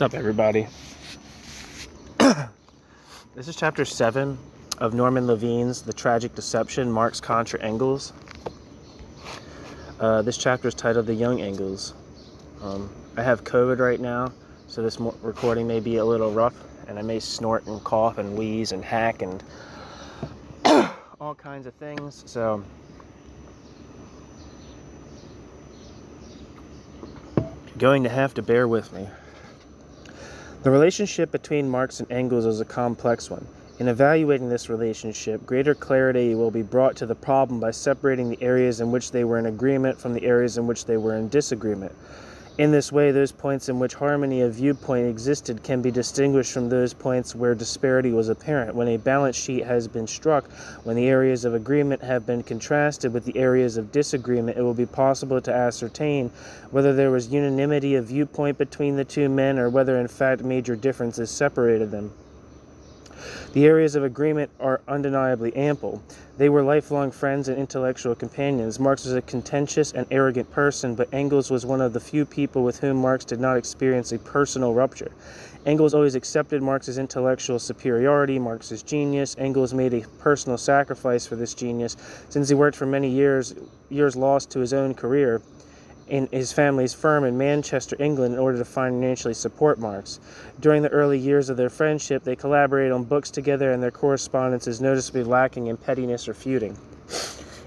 What's up, everybody? This is chapter 7 of Norman Levine's The Tragic Deception, Marx, Contra, Engels. This chapter is titled The Young Engels. I have COVID right now, so this recording may be a little rough, and I may snort and cough and wheeze and hack and all kinds of things, so you're going to have to bear with me. The relationship between Marx and Engels is a complex one. In evaluating this relationship, greater clarity will be brought to the problem by separating the areas in which they were in agreement from the areas in which they were in disagreement. In this way, those points in which harmony of viewpoint existed can be distinguished from those points where disparity was apparent. When a balance sheet has been struck, when the areas of agreement have been contrasted with the areas of disagreement, it will be possible to ascertain whether there was unanimity of viewpoint between the two men or whether in fact major differences separated them. The areas of agreement are undeniably ample. They were lifelong friends and intellectual companions. Marx was a contentious and arrogant person, but Engels was one of the few people with whom Marx did not experience a personal rupture. Engels always accepted Marx's intellectual superiority, Marx's genius. Engels made a personal sacrifice for this genius, since he worked for many years lost to his own career in his family's firm in Manchester, England, in order to financially support Marx. During the early years of their friendship, they collaborated on books together, and their correspondence is noticeably lacking in pettiness or feuding.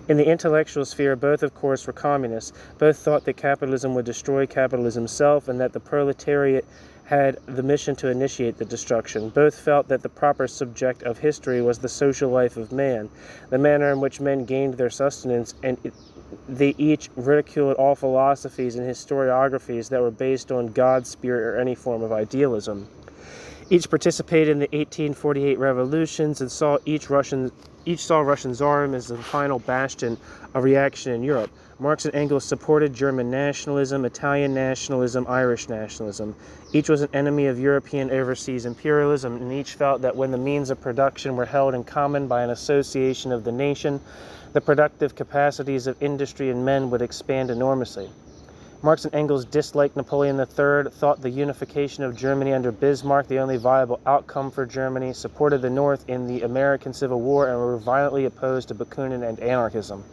In the intellectual sphere, both, of course, were communists. Both thought that capitalism would destroy capitalism itself and that the proletariat had the mission to initiate the destruction. Both felt that the proper subject of history was the social life of man, the manner in which men gained their sustenance, and they each ridiculed all philosophies and historiographies that were based on God's spirit or any form of idealism. Each participated in the 1848 revolutions and each saw Russian Tsarism as the final bastion of reaction in Europe. Marx and Engels supported German nationalism, Italian nationalism, Irish nationalism. Each was an enemy of European overseas imperialism, and each felt that when the means of production were held in common by an association of the nation, the productive capacities of industry and men would expand enormously. Marx and Engels disliked Napoleon III, thought the unification of Germany under Bismarck the only viable outcome for Germany, supported the North in the American Civil War, and were violently opposed to Bakunin and anarchism.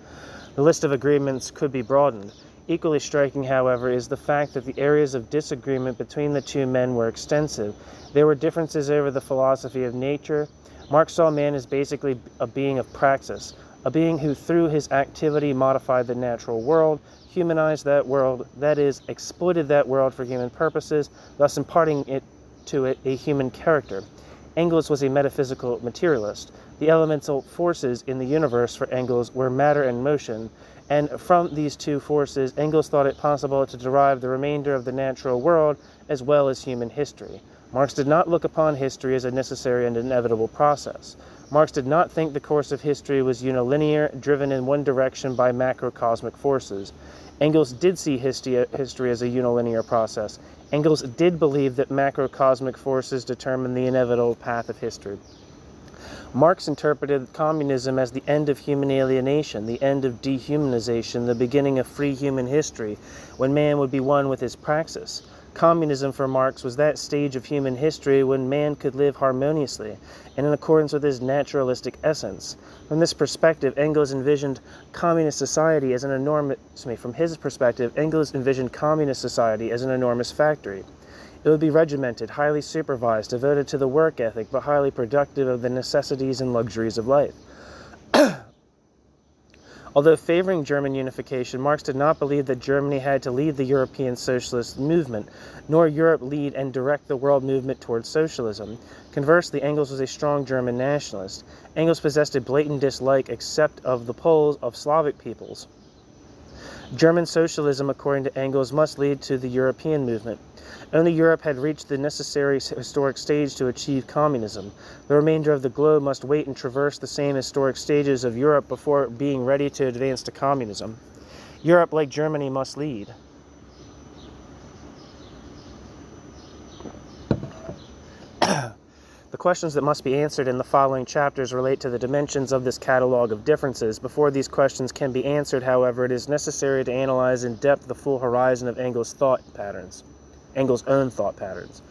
The list of agreements could be broadened. Equally striking, however, is the fact that the areas of disagreement between the two men were extensive. There were differences over the philosophy of nature. Marx saw man as basically a being of praxis, a being who through his activity modified the natural world, humanized that world, that is, exploited that world for human purposes, thus imparting to it a human character. Engels was a metaphysical materialist. The elemental forces in the universe for Engels were matter and motion, and from these two forces, Engels thought it possible to derive the remainder of the natural world as well as human history. Marx did not look upon history as a necessary and inevitable process. Marx did not think the course of history was unilinear, driven in one direction by macrocosmic forces. Engels did see history as a unilinear process. Engels did believe that macrocosmic forces determine the inevitable path of history. Marx interpreted communism as the end of human alienation, the end of dehumanization, the beginning of free human history, when man would be one with his praxis. Communism for Marx was that stage of human history when man could live harmoniously and in accordance with his naturalistic essence. From this perspective, Engels envisioned communist society as an enormous factory. It would be regimented, highly supervised, devoted to the work ethic, but highly productive of the necessities and luxuries of life. Although favoring German unification, Marx did not believe that Germany had to lead the European socialist movement, nor Europe lead and direct the world movement towards socialism. Conversely, Engels was a strong German nationalist. Engels possessed a blatant dislike, except of the Poles, of Slavic peoples. German socialism, according to Engels, must lead to the European movement. Only Europe had reached the necessary historic stage to achieve communism. The remainder of the globe must wait and traverse the same historic stages of Europe before being ready to advance to communism. Europe, like Germany, must lead. The questions that must be answered in the following chapters relate to the dimensions of this catalog of differences. Before these questions can be answered, however, it is necessary to analyze in depth the full horizon of Engels' own thought patterns.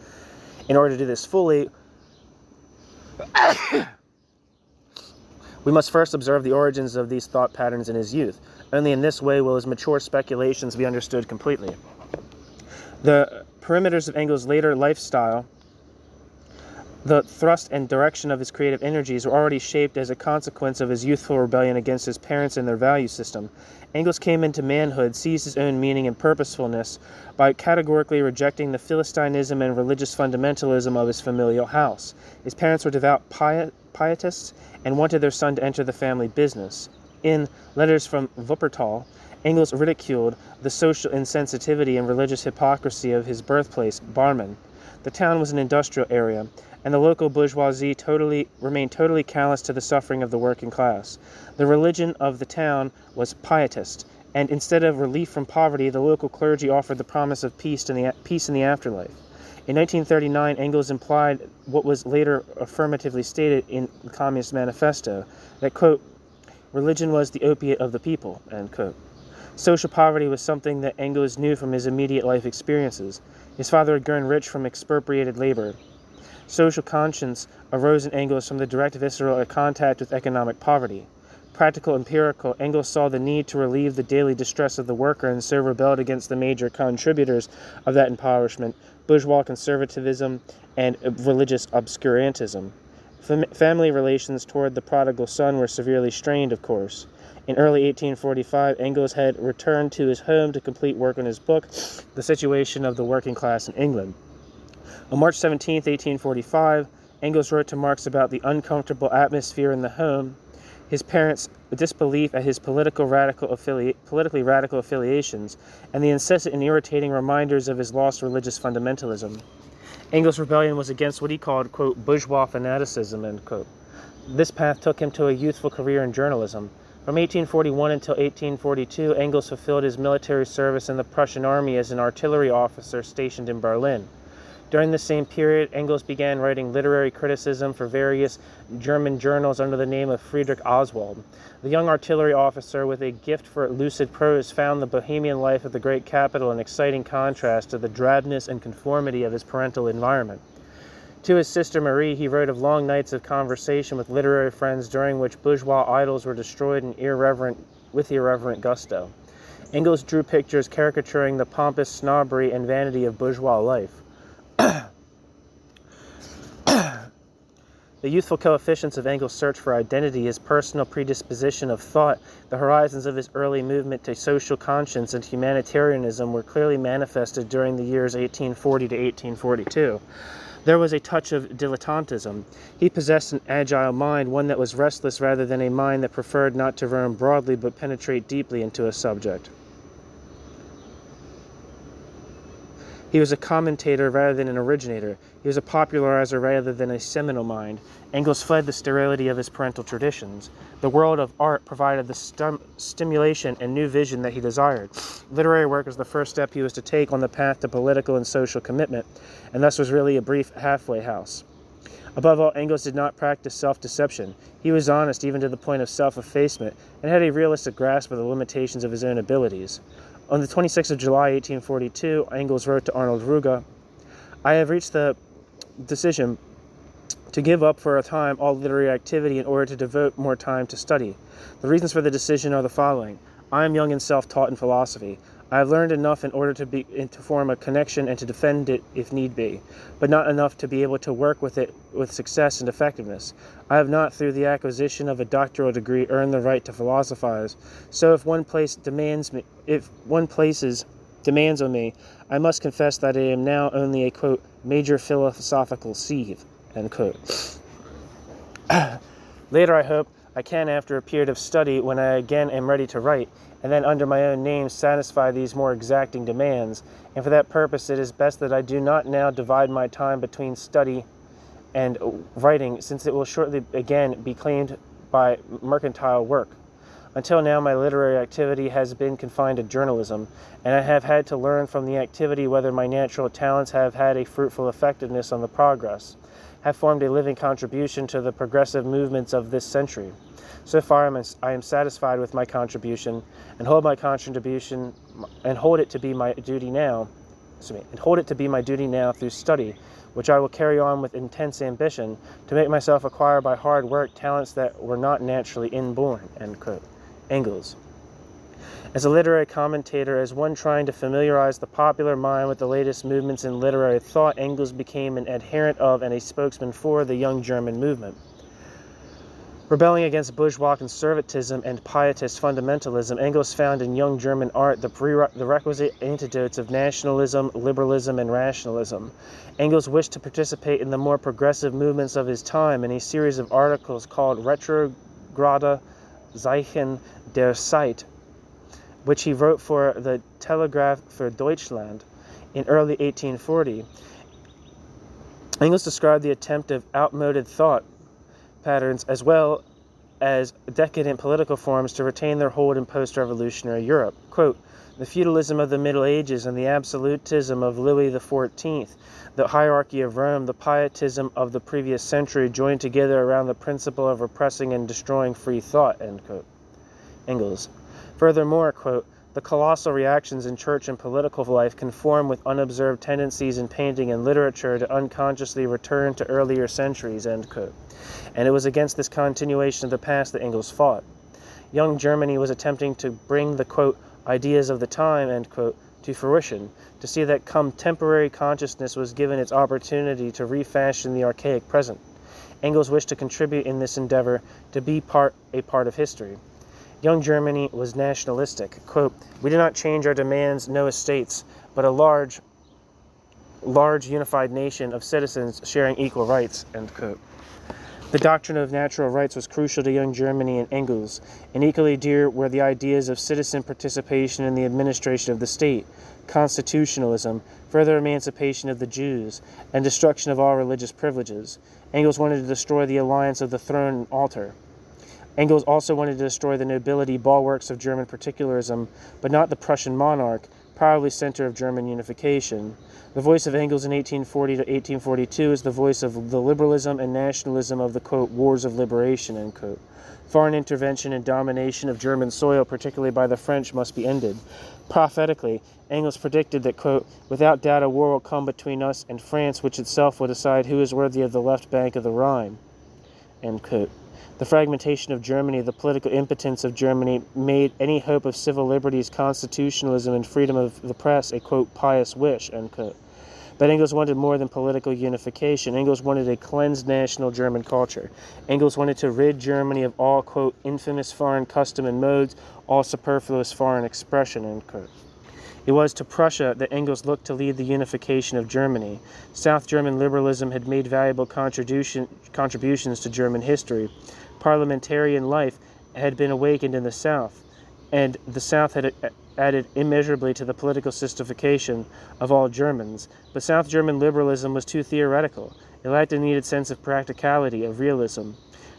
In order to do this fully, we must first observe the origins of these thought patterns in his youth. Only in this way will his mature speculations be understood completely. The perimeters of Engels' later lifestyle, the thrust and direction of his creative energies, were already shaped as a consequence of his youthful rebellion against his parents and their value system. Engels came into manhood, seized his own meaning and purposefulness by categorically rejecting the Philistinism and religious fundamentalism of his familial house. His parents were devout pietists and wanted their son to enter the family business. In Letters from Wuppertal, Engels ridiculed the social insensitivity and religious hypocrisy of his birthplace, Barmen. The town was an industrial area, and the local bourgeoisie remained totally callous to the suffering of the working class. The religion of the town was pietist, and instead of relief from poverty, the local clergy offered the promise of peace in the afterlife. In 1939, Engels implied what was later affirmatively stated in the Communist Manifesto, that, quote, religion was the opiate of the people, end quote. Social poverty was something that Engels knew from his immediate life experiences. His father had grown rich from expropriated labor. Social conscience arose in Engels from the direct visceral contact with economic poverty. Practical, empirical, Engels saw the need to relieve the daily distress of the worker and so rebelled against the major contributors of that impoverishment, bourgeois conservatism and religious obscurantism. Family relations toward the prodigal son were severely strained, of course. In early 1845, Engels had returned to his home to complete work on his book, The Situation of the Working Class in England. On March 17, 1845, Engels wrote to Marx about the uncomfortable atmosphere in the home, his parents' disbelief at his politically radical affiliations, and the incessant and irritating reminders of his lost religious fundamentalism. Engels' rebellion was against what he called, quote, bourgeois fanaticism, end quote. This path took him to a youthful career in journalism. From 1841 until 1842, Engels fulfilled his military service in the Prussian army as an artillery officer stationed in Berlin. During the same period, Engels began writing literary criticism for various German journals under the name of Friedrich Oswald. The young artillery officer, with a gift for lucid prose, found the bohemian life of the great capital an exciting contrast to the drabness and conformity of his parental environment. To his sister Marie, he wrote of long nights of conversation with literary friends during which bourgeois idols were destroyed with irreverent gusto. Engels drew pictures caricaturing the pompous snobbery and vanity of bourgeois life. The youthful coefficients of Engels' search for identity, his personal predisposition of thought, the horizons of his early movement to social conscience and humanitarianism were clearly manifested during the years 1840 to 1842. There was a touch of dilettantism. He possessed an agile mind, one that was restless rather than a mind that preferred not to roam broadly but penetrate deeply into a subject. He was a commentator rather than an originator. He was a popularizer rather than a seminal mind. Engels fled the sterility of his parental traditions. The world of art provided the stimulation and new vision that he desired. Literary work was the first step he was to take on the path to political and social commitment, and thus was really a brief halfway house. Above all, Engels did not practice self-deception. He was honest even to the point of self-effacement, and had a realistic grasp of the limitations of his own abilities. On the 26th of July, 1842, Engels wrote to Arnold Ruge, I have reached the decision to give up for a time all literary activity in order to devote more time to study. The reasons for the decision are the following. I am young and self-taught in philosophy. I have learned enough in order to form a connection and to defend it if need be, but not enough to be able to work with it with success and effectiveness. I have not, through the acquisition of a doctoral degree, earned the right to philosophize. So if one places demands on me, I must confess that I am now only a, quote, major philosophical sieve, end quote. Later, I hope I can, after a period of study, when I again am ready to write, and then under my own name satisfy these more exacting demands, and for that purpose it is best that I do not now divide my time between study and writing, since it will shortly again be claimed by mercantile work. Until now my literary activity has been confined to journalism, and I have had to learn from the activity whether my natural talents have had a fruitful effectiveness on the progress, have formed a living contribution to the progressive movements of this century. So far, I am satisfied with my contribution, and hold it to be my duty now and hold it to be my duty now through study, which I will carry on with intense ambition, to make myself acquire by hard work talents that were not naturally inborn." End quote. Engels. As a literary commentator, as one trying to familiarize the popular mind with the latest movements in literary thought, Engels became an adherent of and a spokesman for the young German movement. Rebelling against bourgeois conservatism and pietist fundamentalism, Engels found in young German art the requisite antidotes of nationalism, liberalism, and rationalism. Engels wished to participate in the more progressive movements of his time in a series of articles called Retrograde Zeichen der Zeit, which he wrote for the Telegraph für Deutschland in early 1840. Engels described the attempt of outmoded thought patterns as well as decadent political forms to retain their hold in post-revolutionary Europe. Quote, "The feudalism of the Middle Ages and the absolutism of Louis XIV, the hierarchy of Rome, the pietism of the previous century joined together around the principle of repressing and destroying free thought." End quote. Engels. Furthermore, quote, "The colossal reactions in church and political life conform with unobserved tendencies in painting and literature to unconsciously return to earlier centuries." End quote. And it was against this continuation of the past that Engels fought. Young Germany was attempting to bring the, quote, "ideas of the time," end quote, to fruition, to see that contemporary consciousness was given its opportunity to refashion the archaic present. Engels wished to contribute in this endeavor to be a part of history. Young Germany was nationalistic. Quote, "We did not change our demands, no estates, but a large unified nation of citizens sharing equal rights." End quote. The doctrine of natural rights was crucial to young Germany and Engels, and equally dear were the ideas of citizen participation in the administration of the state, constitutionalism, further emancipation of the Jews, and destruction of all religious privileges. Engels wanted to destroy the alliance of the throne and altar. Engels also wanted to destroy the nobility bulwarks of German particularism, but not the Prussian monarch, probably center of German unification. The voice of Engels in 1840 to 1842 is the voice of the liberalism and nationalism of the, quote, "wars of liberation," end quote. Foreign intervention and domination of German soil, particularly by the French, must be ended. Prophetically, Engels predicted that, quote, "without doubt a war will come between us and France, which itself will decide who is worthy of the left bank of the Rhine," end quote. The fragmentation of Germany, the political impotence of Germany, made any hope of civil liberties, constitutionalism, and freedom of the press a, quote, "pious wish," end quote. But Engels wanted more than political unification. Engels wanted a cleansed national German culture. Engels wanted to rid Germany of all, quote, "infamous foreign custom and modes, all superfluous foreign expression," end quote. It was to Prussia that Engels looked to lead the unification of Germany. South German liberalism had made valuable contributions to German history. Parliamentarian life had been awakened in the South, and the South had added immeasurably to the political sistification of all Germans. But South German liberalism was too theoretical. It lacked the needed sense of practicality, of realism.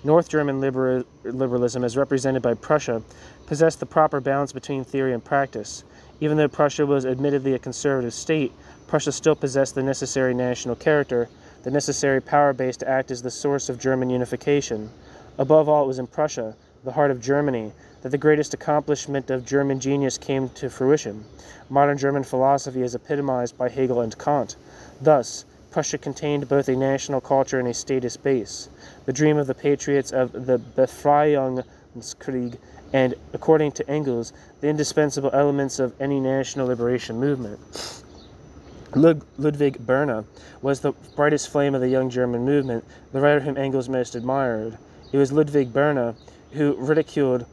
North German liberalism, as represented by Prussia, possessed the proper balance between theory and practice. Even though Prussia was admittedly a conservative state, Prussia still possessed the necessary national character, the necessary power base to act as the source of German unification. Above all, it was in Prussia, the heart of Germany, that the greatest accomplishment of German genius came to fruition. Modern German philosophy is epitomized by Hegel and Kant. Thus, Prussia contained both a national culture and a statist base. The dream of the patriots of the Befreiungskrieg, and, according to Engels, the indispensable elements of any national liberation movement. Ludwig Berne was the brightest flame of the young German movement, the writer whom Engels most admired. It was Ludwig Berne who ridiculed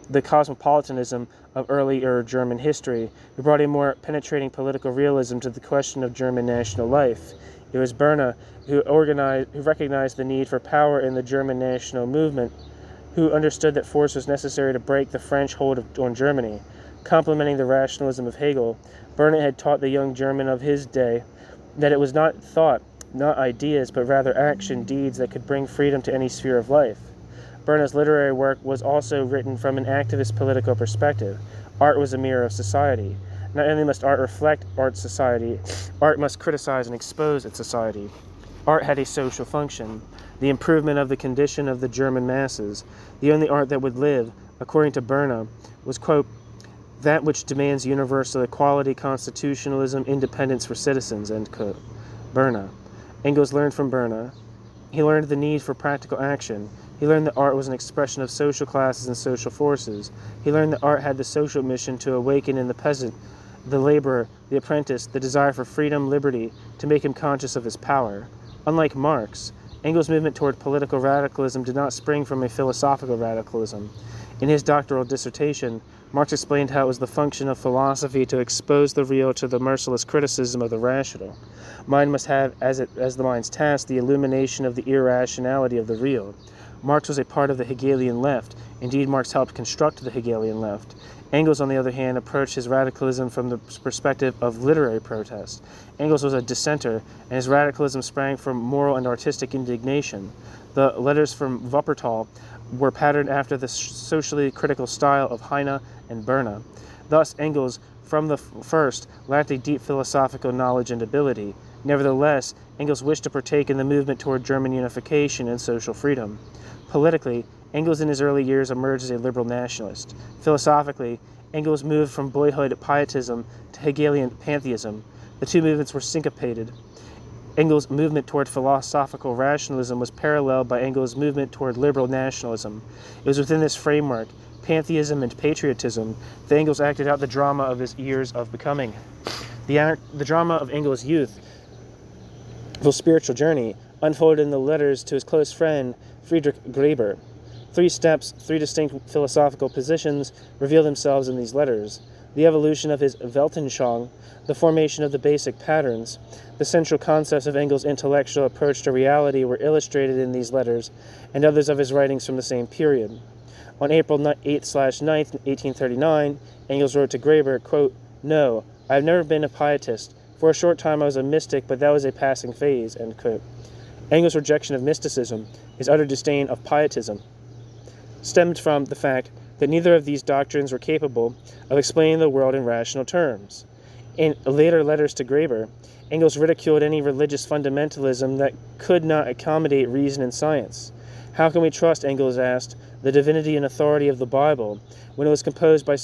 the cosmopolitanism of earlier German history, who brought a more penetrating political realism to the question of German national life. It was Berne who recognized the need for power in the German national movement, who understood that force was necessary to break the French hold on Germany. Complementing the rationalism of Hegel, Berne had taught the young German of his day that it was not thought, not ideas, but rather action, deeds that could bring freedom to any sphere of life. Berne's literary work was also written from an activist political perspective. Art was a mirror of society. Not only must art reflect art society, art must criticize and expose its society. Art had a social function, the improvement of the condition of the German masses. The only art that would live, according to Berne, was, quote, that which demands universal equality, constitutionalism, independence for citizens, end quote. Berne. Engels learned from Berne. He learned the need for practical action. He learned that art was an expression of social classes and social forces. He learned that art had the social mission to awaken in the peasant, the laborer, the apprentice, the desire for freedom, liberty, to make him conscious of his power. Unlike Marx, Engels' movement toward political radicalism did not spring from a philosophical radicalism. In his doctoral dissertation, Marx explained how it was the function of philosophy to expose the real to the merciless criticism of the rational. Mind must have, as the mind's task, the illumination of the irrationality of the real. Marx was a part of the Hegelian left. Indeed, Marx helped construct the Hegelian left. Engels, on the other hand, approached his radicalism from the perspective of literary protest. Engels was a dissenter, and his radicalism sprang from moral and artistic indignation. The letters from Wuppertal were patterned after the socially critical style of Heine and Berne. Thus, Engels, from the first, lacked a deep philosophical knowledge and ability. Nevertheless, Engels wished to partake in the movement toward German unification and social freedom. Politically, Engels in his early years emerged as a liberal nationalist. Philosophically, Engels moved from boyhood pietism to Hegelian pantheism. The two movements were syncopated. Engels' movement toward philosophical rationalism was paralleled by Engels' movement toward liberal nationalism. It was within this framework, pantheism and patriotism, that Engels acted out the drama of his years of becoming. The drama of Engels' youth, his spiritual journey, unfolded in the letters to his close friend, Friedrich Graeber. 3 steps, 3 distinct philosophical positions reveal themselves in these letters. The evolution of his Weltanschauung, the formation of the basic patterns, the central concepts of Engels' intellectual approach to reality were illustrated in these letters and others of his writings from the same period. On April 8/9, 1839, Engels wrote to Graeber, quote, "No, I have never been a pietist. For a short time I was a mystic, but that was a passing phase," end quote. Engels' rejection of mysticism, his utter disdain of pietism, stemmed from the fact that neither of these doctrines were capable of explaining the world in rational terms. In later letters to Graeber, Engels ridiculed any religious fundamentalism that could not accommodate reason and science. How can we trust, Engels asked, the divinity and authority of the Bible when it was composed by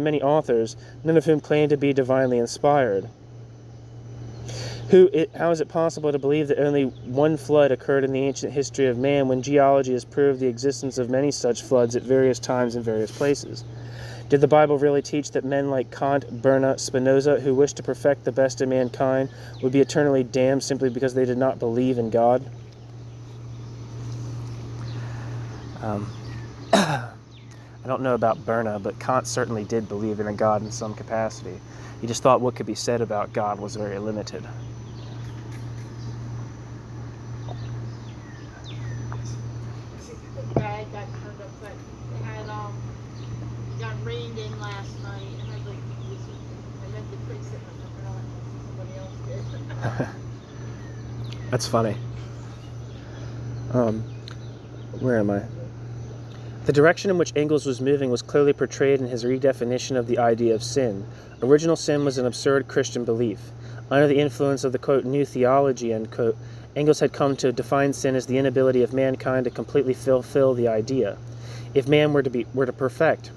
many authors, none of whom claimed to be divinely inspired? How is it possible to believe that only one flood occurred in the ancient history of man when geology has proved the existence of many such floods at various times in various places? Did the Bible really teach that men like Kant, Berne, Spinoza, who wished to perfect the best in mankind, would be eternally damned simply because they did not believe in God? I don't know about Berne, but Kant certainly did believe in a God in some capacity. He just thought what could be said about God was very limited. Bag got turned upside. It had got rained in last night, and I was like, I meant to fix it, but somebody else did. That's funny. Where am I? The direction in which Engels was moving was clearly portrayed in his redefinition of the idea of sin. Original sin was an absurd Christian belief. Under the influence of the, quote, new theology, end quote, Engels had come to define sin as the inability of mankind to completely fulfill the idea. If man were to perfect,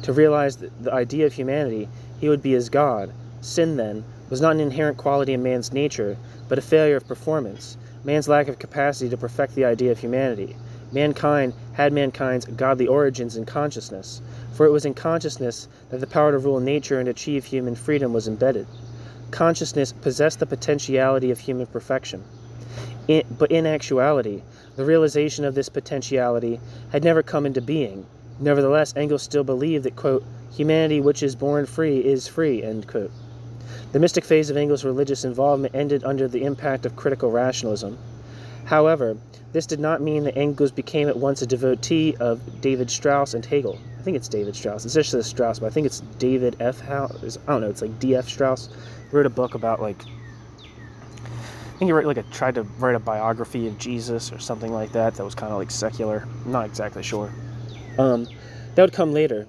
to realize the idea of humanity, he would be as God. Sin, then, was not an inherent quality in man's nature, but a failure of performance, man's lack of capacity to perfect the idea of humanity. Mankind had mankind's godly origins in consciousness, for it was in consciousness that the power to rule nature and achieve human freedom was embedded. Consciousness possessed the potentiality of human perfection. But in actuality, the realization of this potentiality had never come into being. Nevertheless, Engels still believed that, quote, humanity which is born free is free, end quote. The mystic phase of Engels' religious involvement ended under the impact of critical rationalism. However, this did not mean that Engels became at once a devotee of David Strauss and Hegel. I think it's David Strauss. It's just Strauss, but I think it's David F. I don't know, it's like D.F. Strauss. He wrote a book about, I think he tried to write a biography of Jesus or something like that was kind of secular. I'm not exactly sure. That would come later.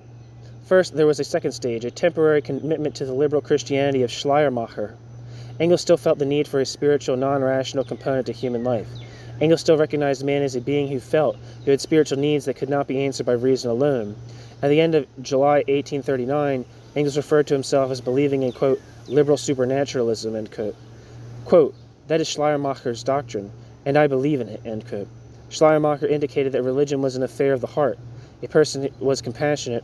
First, there was a second stage, a temporary commitment to the liberal Christianity of Schleiermacher. Engels still felt the need for a spiritual, non-rational component to human life. Engels still recognized man as a being who had spiritual needs that could not be answered by reason alone. At the end of July 1839, Engels referred to himself as believing in, quote, liberal supernaturalism, end quote. Quote, that is Schleiermacher's doctrine, and I believe in it, end quote. Schleiermacher indicated that religion was an affair of the heart. A person who was compassionate,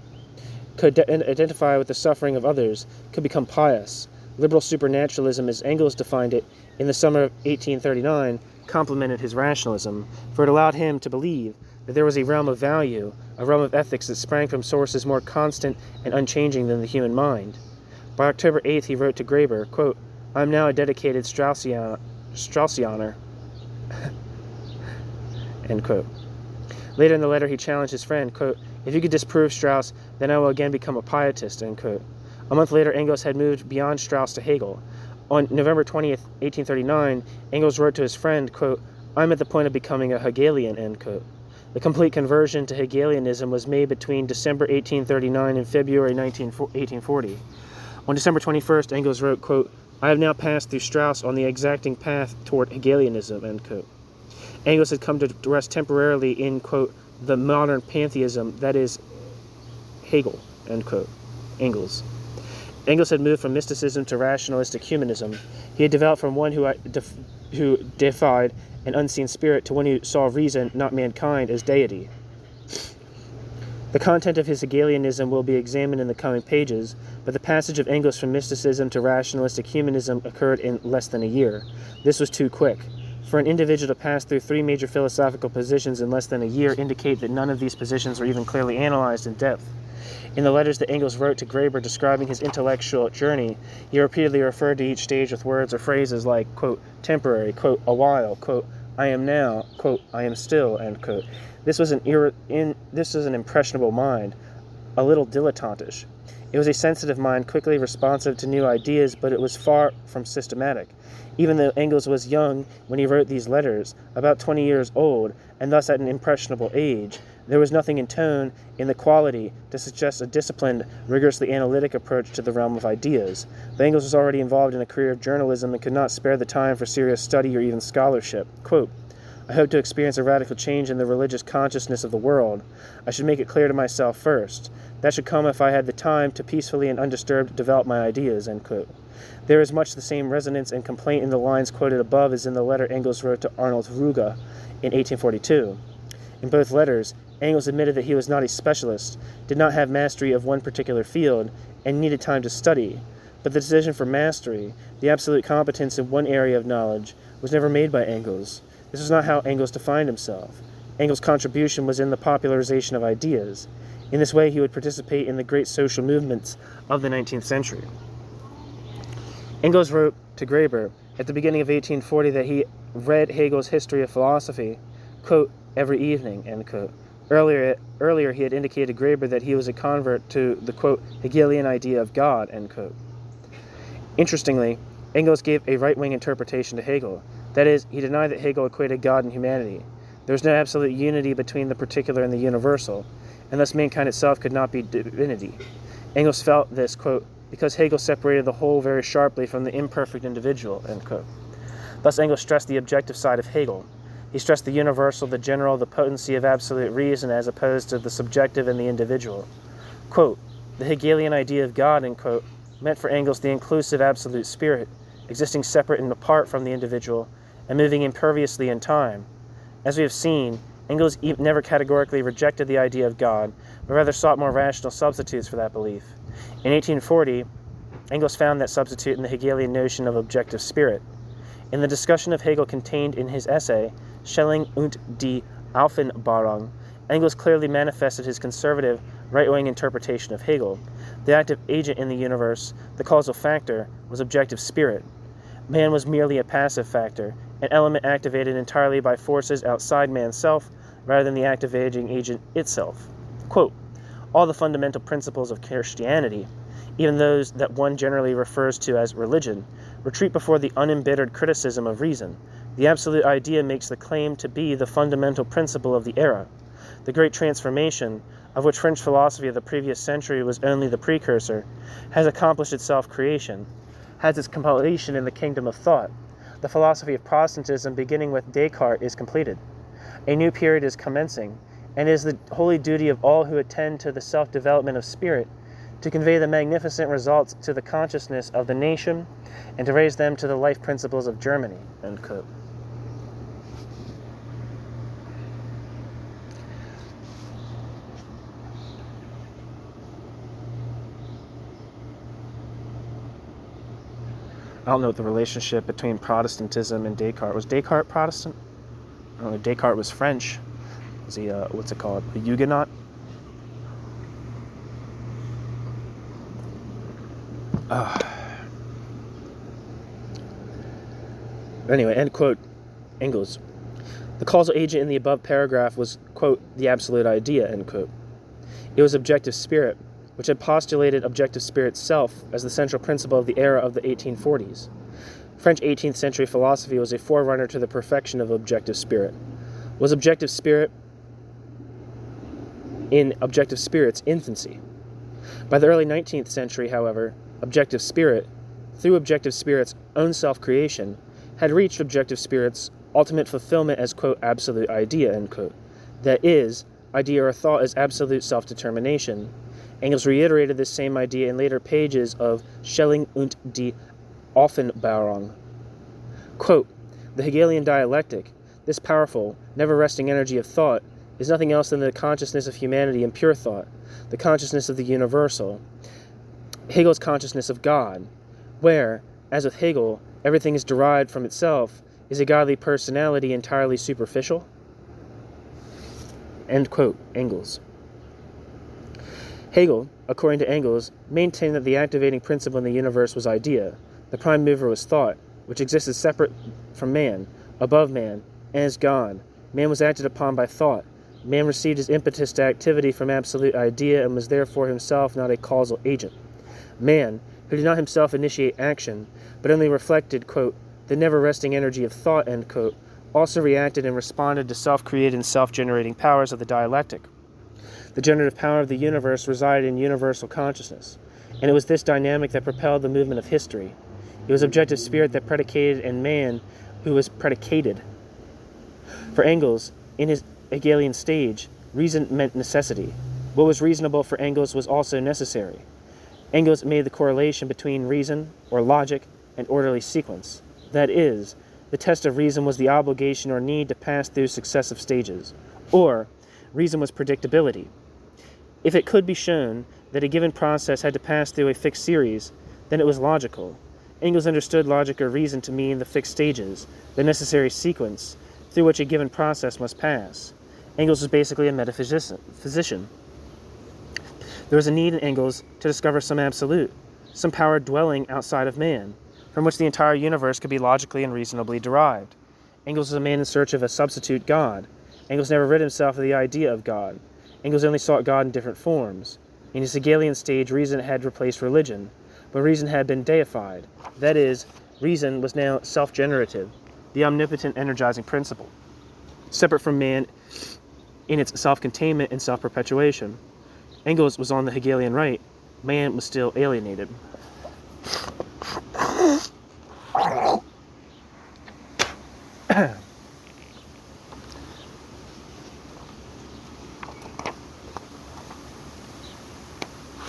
could identify with the suffering of others, could become pious. Liberal supernaturalism, as Engels defined it in the summer of 1839, complemented his rationalism, for it allowed him to believe that there was a realm of value, a realm of ethics that sprang from sources more constant and unchanging than the human mind. By October 8th, he wrote to Graeber, quote, I am now a dedicated Straussianer, end quote. Later in the letter, he challenged his friend, quote, if you could disprove Strauss, then I will again become a pietist, end quote. A month later, Engels had moved beyond Strauss to Hegel. On November 20th, 1839, Engels wrote to his friend, quote, I'm at the point of becoming a Hegelian, end quote. The complete conversion to Hegelianism was made between December 1839 and February 1840. On December 21st, Engels wrote, quote, I have now passed through Strauss on the exacting path toward Hegelianism, end quote. Engels had come to rest temporarily in, quote, the modern pantheism, that is, Hegel, end quote. Engels. Engels had moved from mysticism to rationalistic humanism. He had developed from one who defied an unseen spirit to one who saw reason, not mankind, as deity. The content of his Hegelianism will be examined in the coming pages, but the passage of Engels from mysticism to rationalistic humanism occurred in less than a year. This was too quick. For an individual to pass through three major philosophical positions in less than a year indicate that none of these positions were even clearly analyzed in depth. In the letters that Engels wrote to Graeber describing his intellectual journey, he repeatedly referred to each stage with words or phrases like, quote, temporary, quote, a while, quote, I am now, quote, I am still, end quote. This was an impressionable mind, a little dilettantish. It was a sensitive mind, quickly responsive to new ideas, but it was far from systematic. Even though Engels was young when he wrote these letters, about 20 years old, and thus at an impressionable age, there was nothing in tone, in the quality, to suggest a disciplined, rigorously analytic approach to the realm of ideas. But Engels was already involved in a career of journalism and could not spare the time for serious study or even scholarship. Quote, I hope to experience a radical change in the religious consciousness of the world. I should make it clear to myself first. That should come if I had the time to peacefully and undisturbed develop my ideas, end quote. There is much the same resonance and complaint in the lines quoted above as in the letter Engels wrote to Arnold Ruge in 1842. In both letters, Engels admitted that he was not a specialist, did not have mastery of one particular field, and needed time to study. But the decision for mastery, the absolute competence in one area of knowledge, was never made by Engels. This was not how Engels defined himself. Engels' contribution was in the popularization of ideas. In this way, he would participate in the great social movements of the 19th century. Engels wrote to Graeber at the beginning of 1840 that he read Hegel's History of Philosophy, quote, every evening, end quote. Earlier he had indicated to Graeber that he was a convert to the, quote, Hegelian idea of God, end quote. Interestingly, Engels gave a right-wing interpretation to Hegel. That is, he denied that Hegel equated God and humanity. There was no absolute unity between the particular and the universal, and thus mankind itself could not be divinity. Engels felt this, quote, because Hegel separated the whole very sharply from the imperfect individual, end quote. Thus Engels stressed the objective side of Hegel. He stressed the universal, the general, the potency of absolute reason as opposed to the subjective and the individual. Quote, the Hegelian idea of God, end quote, meant for Engels the inclusive absolute spirit, existing separate and apart from the individual, and moving imperviously in time. As we have seen, Engels never categorically rejected the idea of God, but rather sought more rational substitutes for that belief. In 1840, Engels found that substitute in the Hegelian notion of objective spirit. In the discussion of Hegel contained in his essay, Schelling und die Aufbewahrung, Engels clearly manifested his conservative, right-wing interpretation of Hegel. The active agent in the universe, the causal factor, was objective spirit. Man was merely a passive factor, an element activated entirely by forces outside man's self, rather than the activating agent itself. Quote, all the fundamental principles of Christianity, even those that one generally refers to as religion, retreat before the unembittered criticism of reason. The absolute idea makes the claim to be the fundamental principle of the era. The great transformation, of which French philosophy of the previous century was only the precursor, has accomplished its self-creation, has its completion in the kingdom of thought. The philosophy of Protestantism, beginning with Descartes, is completed. A new period is commencing, and it is the holy duty of all who attend to the self-development of spirit to convey the magnificent results to the consciousness of the nation and to raise them to the life principles of Germany." End quote. I don't know what the relationship between Protestantism and Descartes was. Descartes Protestant? I don't know. Descartes was French. Was he, what's it called? A Huguenot? Anyway, end quote. Engels. The causal agent in the above paragraph was, quote, "the absolute idea," end quote. It was objective spirit, which had postulated objective spirit self as the central principle of the era of the 1840s. French 18th century philosophy was a forerunner to the perfection of objective spirit. Was objective spirit in objective spirit's infancy? By the early 19th century, however, objective spirit, through objective spirit's own self-creation, had reached objective spirit's ultimate fulfillment as, quote, "absolute idea," end quote. That is, idea or thought as absolute self-determination. Engels reiterated this same idea in later pages of Schelling und die Offenbarung. Quote, "The Hegelian dialectic, this powerful, never-resting energy of thought, is nothing else than the consciousness of humanity in pure thought, the consciousness of the universal, Hegel's consciousness of God, where, as with Hegel, everything is derived from itself, is a godly personality entirely superficial?" End quote, Engels. Hegel, according to Engels, maintained that the activating principle in the universe was idea. The prime mover was thought, which existed separate from man, above man, and as God. Man was acted upon by thought. Man received his impetus to activity from absolute idea and was therefore himself not a causal agent. Man, who did not himself initiate action, but only reflected, quote, "the never-resting energy of thought," end quote, also reacted and responded to self-created and self-generating powers of the dialectic. The generative power of the universe resided in universal consciousness, and it was this dynamic that propelled the movement of history. It was objective spirit that predicated and man who was predicated. For Engels, in his Hegelian stage, reason meant necessity. What was reasonable for Engels was also necessary. Engels made the correlation between reason, or logic, and orderly sequence. That is, the test of reason was the obligation or need to pass through successive stages, or reason was predictability. If it could be shown that a given process had to pass through a fixed series, then it was logical. Engels understood logic or reason to mean the fixed stages, the necessary sequence, through which a given process must pass. Engels was basically a metaphysician. There was a need in Engels to discover some absolute, some power dwelling outside of man, from which the entire universe could be logically and reasonably derived. Engels was a man in search of a substitute God. Engels never rid himself of the idea of God. Engels only sought God in different forms. In his Hegelian stage, reason had replaced religion, but reason had been deified. That is, reason was now self-generative, the omnipotent energizing principle, separate from man in its self-containment and self-perpetuation. Engels was on the Hegelian right. Man was still alienated.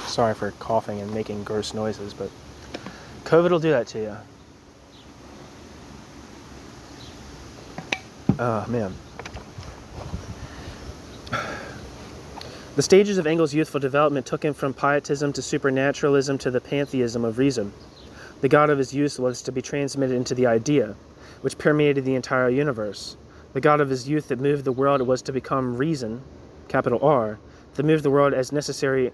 Sorry for coughing and making gross noises, but COVID will do that to you. Oh, man. The stages of Engels' youthful development took him from pietism to supernaturalism to the pantheism of reason. The God of his youth was to be transmitted into the idea, which permeated the entire universe. The God of his youth that moved the world was to become reason, capital R, that moved the world as necessary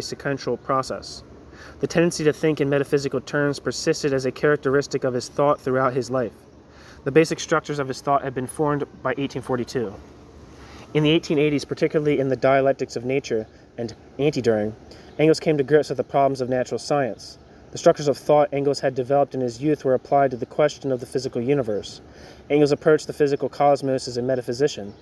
sequential process. The tendency to think in metaphysical terms persisted as a characteristic of his thought throughout his life. The basic structures of his thought had been formed by 1842. In the 1880s, particularly in the Dialectics of Nature and Anti-Düring, Engels came to grips with the problems of natural science. The structures of thought Engels had developed in his youth were applied to the question of the physical universe. Engels approached the physical cosmos as a metaphysician.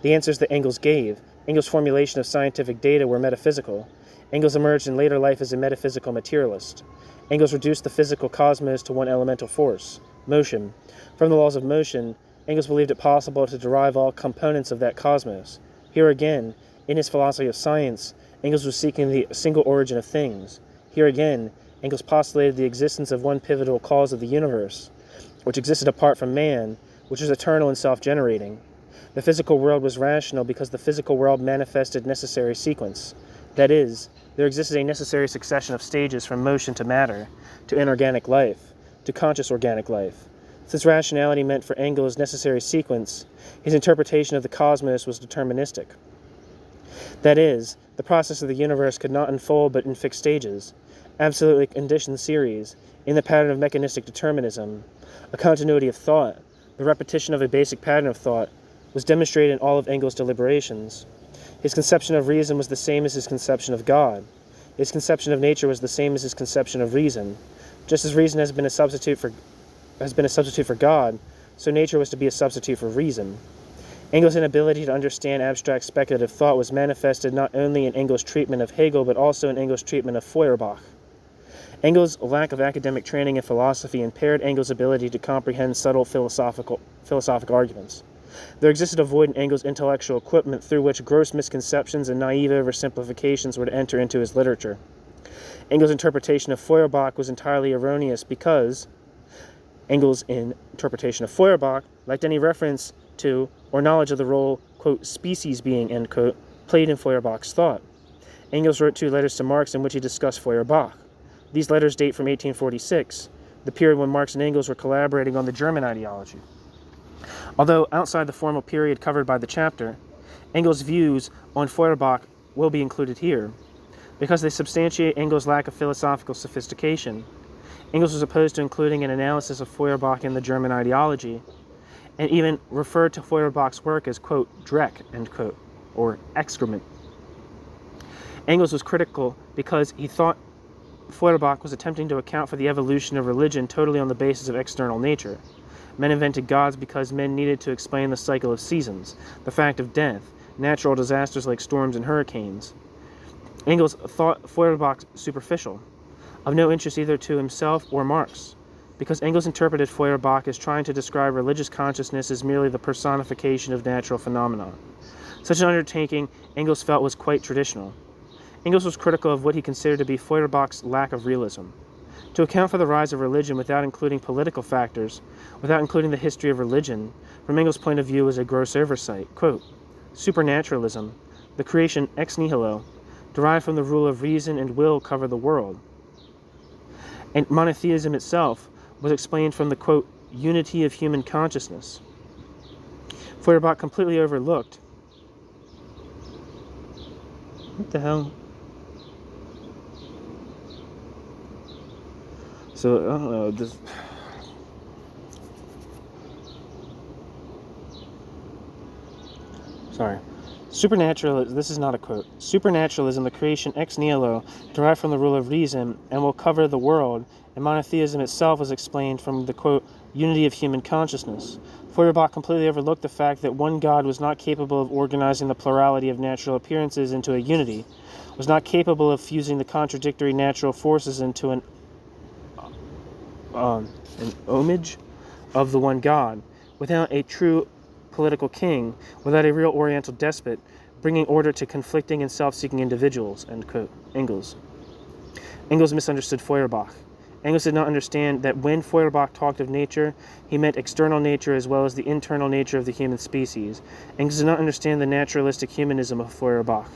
The answers that Engels gave, Engels' formulation of scientific data, were metaphysical. Engels emerged in later life as a metaphysical materialist. Engels reduced the physical cosmos to one elemental force, motion. From the laws of motion, Engels believed it possible to derive all components of that cosmos. Here again, in his philosophy of science, Engels was seeking the single origin of things. Here again, Engels postulated the existence of one pivotal cause of the universe, which existed apart from man, which was eternal and self-generating. The physical world was rational because the physical world manifested necessary sequence. That is, there existed a necessary succession of stages from motion to matter, to inorganic life, to conscious organic life. Since rationality meant for Engels necessary sequence, his interpretation of the cosmos was deterministic. That is, the process of the universe could not unfold but in fixed stages, absolutely conditioned series, in the pattern of mechanistic determinism. A continuity of thought, the repetition of a basic pattern of thought, was demonstrated in all of Engels' deliberations. His conception of reason was the same as his conception of God. His conception of nature was the same as his conception of reason. Just as reason has been a substitute for God, so nature was to be a substitute for reason. Engels' inability to understand abstract speculative thought was manifested not only in Engels' treatment of Hegel, but also in Engels' treatment of Feuerbach. Engels' lack of academic training in philosophy impaired Engels' ability to comprehend subtle philosophical arguments. There existed a void in Engels' intellectual equipment through which gross misconceptions and naive oversimplifications were to enter into his literature. Engels' interpretation of Feuerbach was entirely erroneous because Engels' interpretation of Feuerbach lacked any reference to or knowledge of the role, quote, species being, end quote, played in Feuerbach's thought. Engels wrote 2 letters to Marx in which he discussed Feuerbach. These letters date from 1846, the period when Marx and Engels were collaborating on the German ideology. Although outside the formal period covered by the chapter, Engels' views on Feuerbach will be included here. Because they substantiate Engels' lack of philosophical sophistication, Engels was opposed to including an analysis of Feuerbach in the German ideology, and even referred to Feuerbach's work as, quote, dreck, end quote, or excrement. Engels was critical because he thought Feuerbach was attempting to account for the evolution of religion totally on the basis of external nature. Men invented gods because men needed to explain the cycle of seasons, the fact of death, natural disasters like storms and hurricanes. Engels thought Feuerbach superficial, of no interest either to himself or Marx, because Engels interpreted Feuerbach as trying to describe religious consciousness as merely the personification of natural phenomena. Such an undertaking Engels felt was quite traditional. Engels was critical of what he considered to be Feuerbach's lack of realism. To account for the rise of religion without including political factors, without including the history of religion, from Engels' point of view was a gross oversight. Quote, supernaturalism, the creation ex nihilo, derived from the rule of reason and will cover the world. And monotheism itself was explained from the, quote, unity of human consciousness. Feuerbach completely overlooked. What the hell? So, I don't know, this... Sorry. This is not a quote. Supernaturalism, the creation ex nihilo, derived from the rule of reason, and will cover the world, and monotheism itself was explained from the, quote, unity of human consciousness. Feuerbach completely overlooked the fact that one God was not capable of organizing the plurality of natural appearances into a unity, was not capable of fusing the contradictory natural forces into an homage of the one God, without a true political king, without a real oriental despot, bringing order to conflicting and self-seeking individuals, end quote. Engels misunderstood Feuerbach. Engels did not understand that when Feuerbach talked of nature, he meant external nature as well as the internal nature of the human species. Engels did not understand the naturalistic humanism of Feuerbach.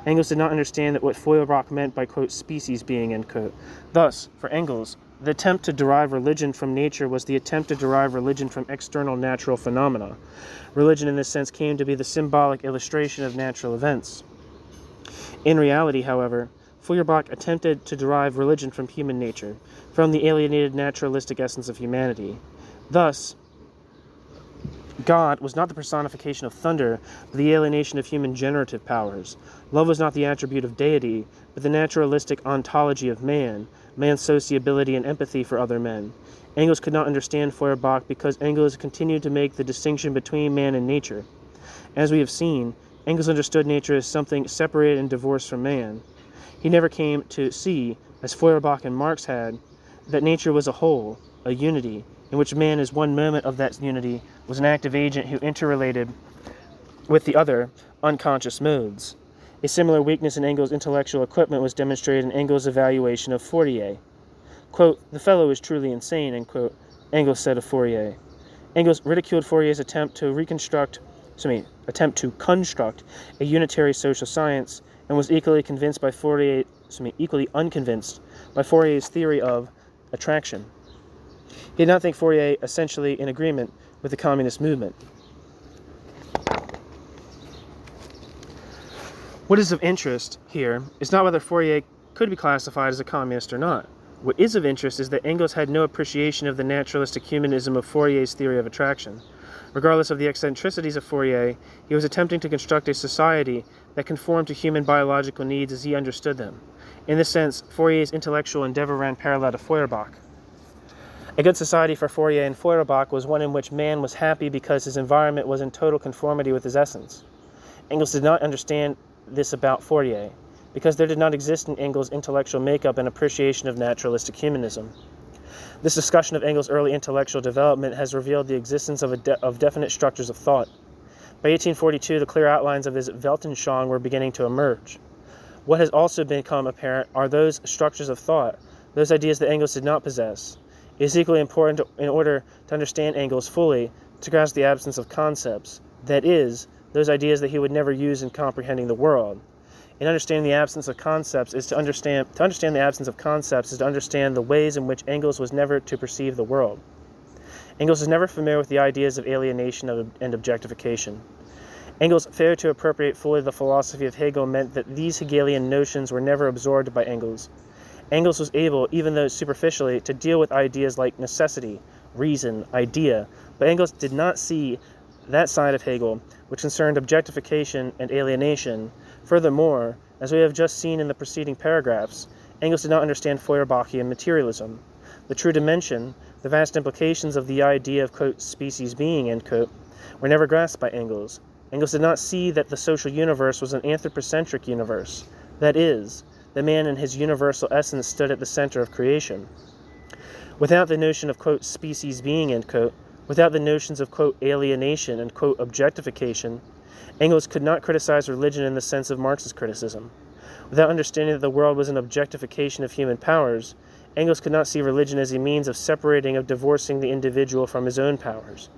Engels did not understand that what Feuerbach meant by, quote, species being, end quote. Thus, for Engels, the attempt to derive religion from nature was the attempt to derive religion from external natural phenomena. Religion in this sense came to be the symbolic illustration of natural events. In reality, however, Feuerbach attempted to derive religion from human nature, from the alienated naturalistic essence of humanity. Thus, God was not the personification of thunder, but the alienation of human generative powers. Love was not the attribute of deity, but the naturalistic ontology of man, man's sociability and empathy for other men. Engels could not understand Feuerbach because Engels continued to make the distinction between man and nature. As we have seen, Engels understood nature as something separated and divorced from man. He never came to see, as Feuerbach and Marx had, that nature was a whole, a unity, in which man as one moment of that unity was an active agent who interrelated with the other, unconscious modes. A similar weakness in Engels' intellectual equipment was demonstrated in Engels' evaluation of Fourier. Quote, "The fellow is truly insane," end quote, Engels said of Fourier. Engels ridiculed Fourier's attempt to construct a unitary social science, and was equally unconvinced by Fourier's theory of attraction. He did not think Fourier essentially in agreement with the communist movement. What is of interest here is not whether Fourier could be classified as a communist or not. What is of interest is that Engels had no appreciation of the naturalistic humanism of Fourier's theory of attraction. Regardless of the eccentricities of Fourier, he was attempting to construct a society that conformed to human biological needs as he understood them. In this sense, Fourier's intellectual endeavor ran parallel to Feuerbach. A good society for Fourier and Feuerbach was one in which man was happy because his environment was in total conformity with his essence. Engels did not understand this about Fourier, because there did not exist in Engels' intellectual makeup an appreciation of naturalistic humanism. This discussion of Engels' early intellectual development has revealed the existence of definite structures of thought. By 1842, the clear outlines of his Weltanschauung were beginning to emerge. What has also become apparent are those structures of thought, those ideas that Engels did not possess. It is equally important in order to understand Engels fully to grasp the absence of concepts, that is, those ideas that he would never use in comprehending the world. In understanding the absence of concepts is to understand the absence of concepts is to understand the ways in which Engels was never to perceive the world. Engels was never familiar with the ideas of alienation and objectification. Engels' failure to appropriate fully the philosophy of Hegel meant that these Hegelian notions were never absorbed by Engels. Engels was able, even though superficially, to deal with ideas like necessity, reason, idea, but Engels did not see that side of Hegel, which concerned objectification and alienation. Furthermore, as we have just seen in the preceding paragraphs, Engels did not understand Feuerbachian materialism. The true dimension, the vast implications of the idea of, quote, species being, end quote, were never grasped by Engels. Engels did not see that the social universe was an anthropocentric universe. That is, the man in his universal essence stood at the center of creation. Without the notion of, quote, species being, end quote, without the notions of, quote, alienation and, quote, objectification, Engels could not criticize religion in the sense of Marx's criticism. Without understanding that the world was an objectification of human powers, Engels could not see religion as a means of separating, of divorcing the individual from his own powers.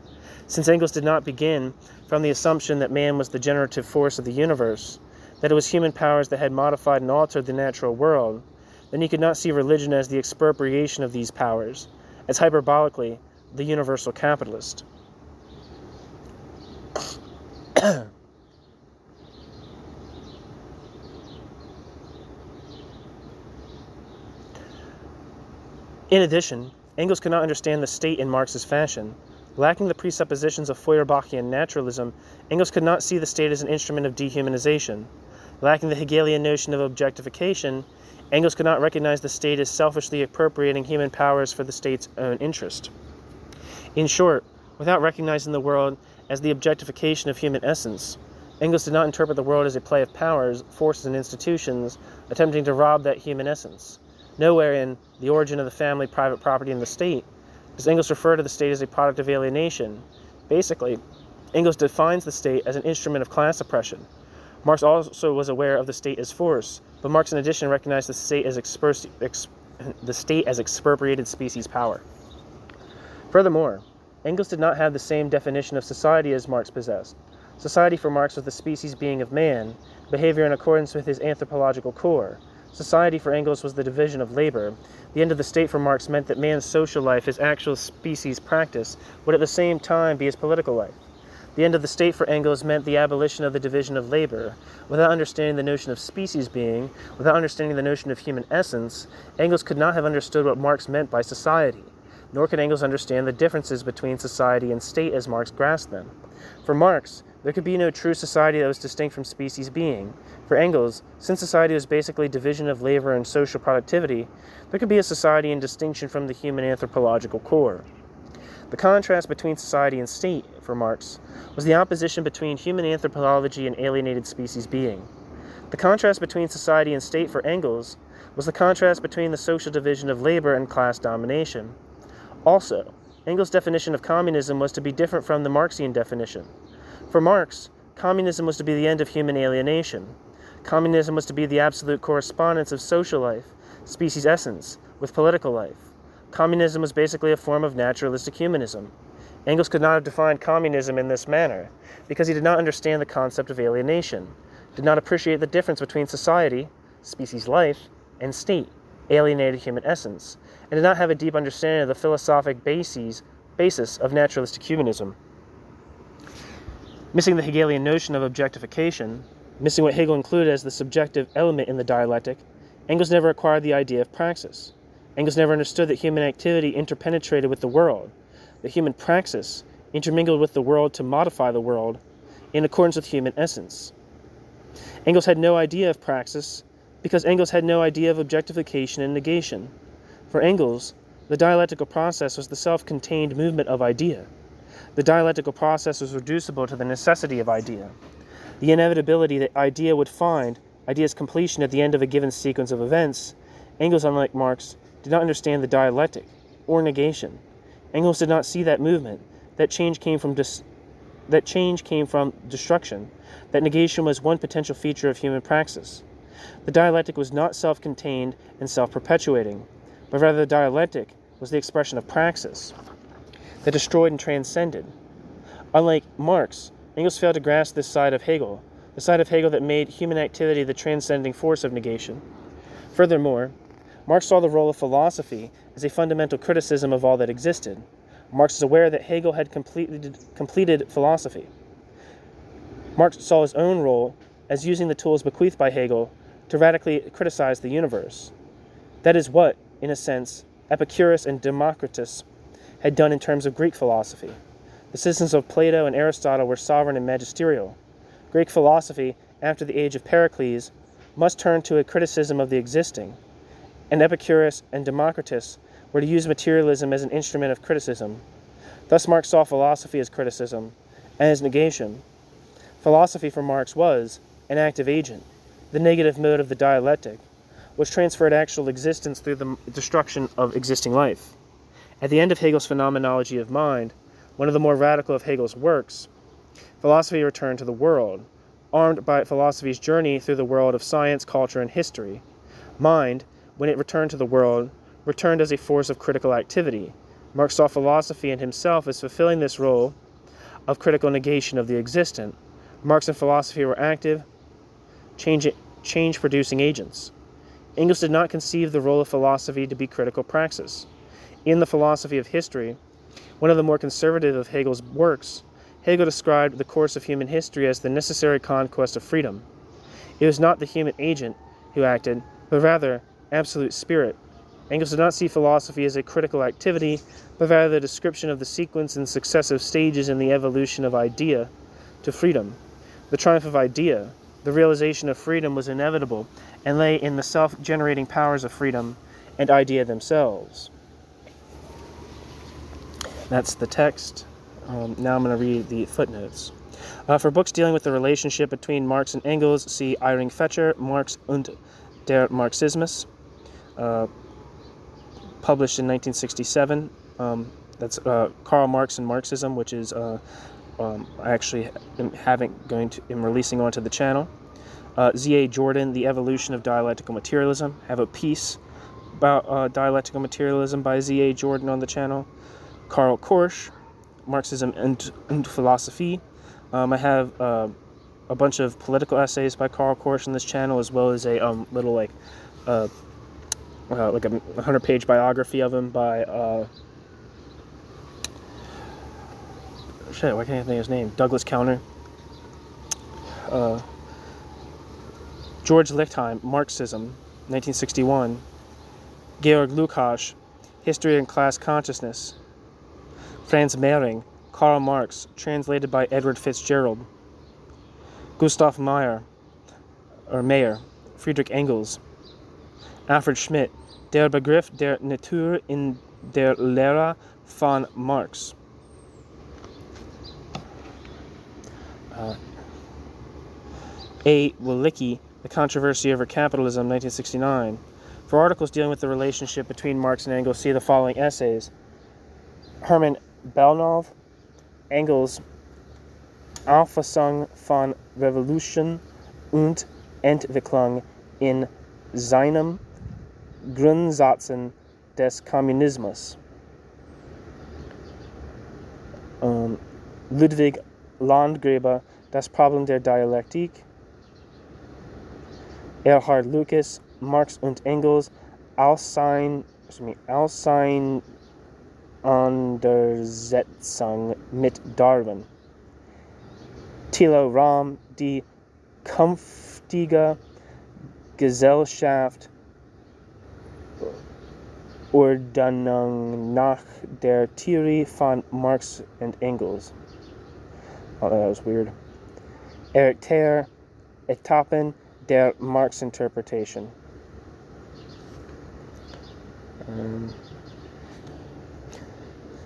Since Engels did not begin from the assumption that man was the generative force of the universe, that it was human powers that had modified and altered the natural world, then he could not see religion as the expropriation of these powers, as hyperbolically the universal capitalist. In addition, Engels could not understand the state in Marx's fashion. Lacking the presuppositions of Feuerbachian naturalism, Engels could not see the state as an instrument of dehumanization. Lacking the Hegelian notion of objectification, Engels could not recognize the state as selfishly appropriating human powers for the state's own interest. In short, without recognizing the world as the objectification of human essence, Engels did not interpret the world as a play of powers, forces, and institutions attempting to rob that human essence. Nowhere in The Origin of the Family, Private Property, and the State does Engels refer to the state as a product of alienation. Basically, Engels defines the state as an instrument of class oppression. Marx also was aware of the state as force, but Marx in addition recognized the state as expropriated species power. Furthermore, Engels did not have the same definition of society as Marx possessed. Society for Marx was the species being of man, behavior in accordance with his anthropological core. Society for Engels was the division of labor. The end of the state for Marx meant that man's social life, his actual species practice, would at the same time be his political life. The end of the state for Engels meant the abolition of the division of labor. Without understanding the notion of species being, without understanding the notion of human essence, Engels could not have understood what Marx meant by society. Nor could Engels understand the differences between society and state as Marx grasped them. For Marx, there could be no true society that was distinct from species being. For Engels, since society was basically division of labor and social productivity, there could be a society in distinction from the human anthropological core. The contrast between society and state, for Marx, was the opposition between human anthropology and alienated species being. The contrast between society and state for Engels was the contrast between the social division of labor and class domination. Also, Engels' definition of communism was to be different from the Marxian definition. For Marx, communism was to be the end of human alienation. Communism was to be the absolute correspondence of social life, species essence, with political life. Communism was basically a form of naturalistic humanism. Engels could not have defined communism in this manner, because he did not understand the concept of alienation, did not appreciate the difference between society, species life, and state, alienated human essence, and did not have a deep understanding of the philosophic basis of naturalistic humanism. Missing the Hegelian notion of objectification, missing what Hegel included as the subjective element in the dialectic, Engels never acquired the idea of praxis. Engels never understood that human activity interpenetrated with the world, that human praxis intermingled with the world to modify the world in accordance with human essence. Engels had no idea of praxis because Engels had no idea of objectification and negation. For Engels, the dialectical process was the self-contained movement of idea. The dialectical process was reducible to the necessity of idea, the inevitability that idea would find idea's completion at the end of a given sequence of events. Engels, unlike Marx, did not understand the dialectic or negation. Engels did not see that movement. That change came from destruction. That negation was one potential feature of human praxis. The dialectic was not self-contained and self-perpetuating, but rather the dialectic was the expression of praxis that destroyed and transcended. Unlike Marx, Engels failed to grasp this side of Hegel, the side of Hegel that made human activity the transcending force of negation. Furthermore, Marx saw the role of philosophy as a fundamental criticism of all that existed. Marx is aware that Hegel had completed philosophy. Marx saw his own role as using the tools bequeathed by Hegel to radically criticize the universe. That is what, in a sense, Epicurus and Democritus had done in terms of Greek philosophy. The citizens of Plato and Aristotle were sovereign and magisterial. Greek philosophy, after the age of Pericles, must turn to a criticism of the existing, and Epicurus and Democritus were to use materialism as an instrument of criticism. Thus Marx saw philosophy as criticism, and as negation. Philosophy for Marx was an active agent, the negative mode of the dialectic, which transferred actual existence through the destruction of existing life. At the end of Hegel's Phenomenology of Mind, one of the more radical of Hegel's works, philosophy returned to the world, armed by philosophy's journey through the world of science, culture, and history. Mind, when it returned to the world, returned as a force of critical activity. Marx saw philosophy and himself as fulfilling this role of critical negation of the existent. Marx and philosophy were active, change-producing agents. Engels did not conceive the role of philosophy to be critical praxis. In the Philosophy of History, one of the more conservative of Hegel's works, Hegel described the course of human history as the necessary conquest of freedom. It was not the human agent who acted, but rather absolute spirit. Engels did not see philosophy as a critical activity, but rather the description of the sequence and successive stages in the evolution of idea to freedom. The triumph of idea, the realization of freedom, was inevitable and lay in the self-generating powers of freedom and idea themselves. That's the text. Now I'm going to read the footnotes. For books dealing with the relationship between Marx and Engels, see Eyring Fetscher, Marx und der Marxismus, published in 1967. That's Karl Marx and Marxism, which is I actually am releasing onto the channel. Z.A. Jordan, The Evolution of Dialectical Materialism. I have a piece about dialectical materialism by Z.A. Jordan on the channel. Karl Korsch, Marxism und Philosophie. I have a bunch of political essays by Karl Korsch on this channel, as well as a little like a 100-page biography of him by why can't I think of his name? Douglas Counter. George Lichtheim, Marxism, 1961. Georg Lukács, History and Class Consciousness. Franz Mehring, Karl Marx, translated by Edward Fitzgerald. Gustav Mayer, Friedrich Engels. Alfred Schmidt, Der Begriff der Natur in der Lehre von Marx. A. Wilicki, The Controversy Over Capitalism, 1969. For articles dealing with the relationship between Marx and Engels, see the following essays. Hermann Belnov, Engels, Auffassung von Revolution und Entwicklung in seinen Grundsätzen des Kommunismus. Ludwig Landgraber, Das Problem der Dialektik. Erhard Lucas, Marx und Engels, Auseinandersetzung mit Darwin. Thilo Rahm, Die künftige Gesellschaft, Ordnung nach der Theorie von Marx und Engels. Oh, that was weird. Eric Thayer, Etappen der Marx-Interpretation.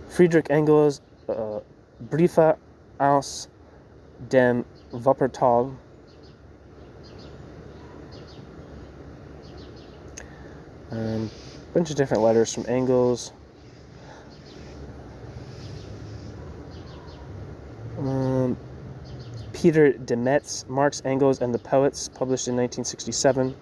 Friedrich Engels, Briefe aus dem Wuppertal. Bunch of different letters from Engels. Peter Demetz, Marx, Engels, and the Poets, published in 1967.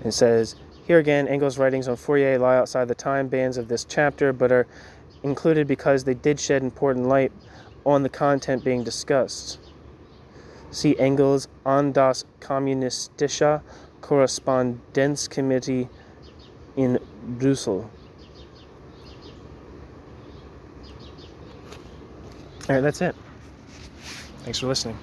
It says, here again, Engels' writings on Fourier lie outside the time bands of this chapter, but are included because they did shed important light on the content being discussed. See Engels an das Kommunistische Korrespondenzkomitee in Brüssel. All right, that's it. Thanks for listening.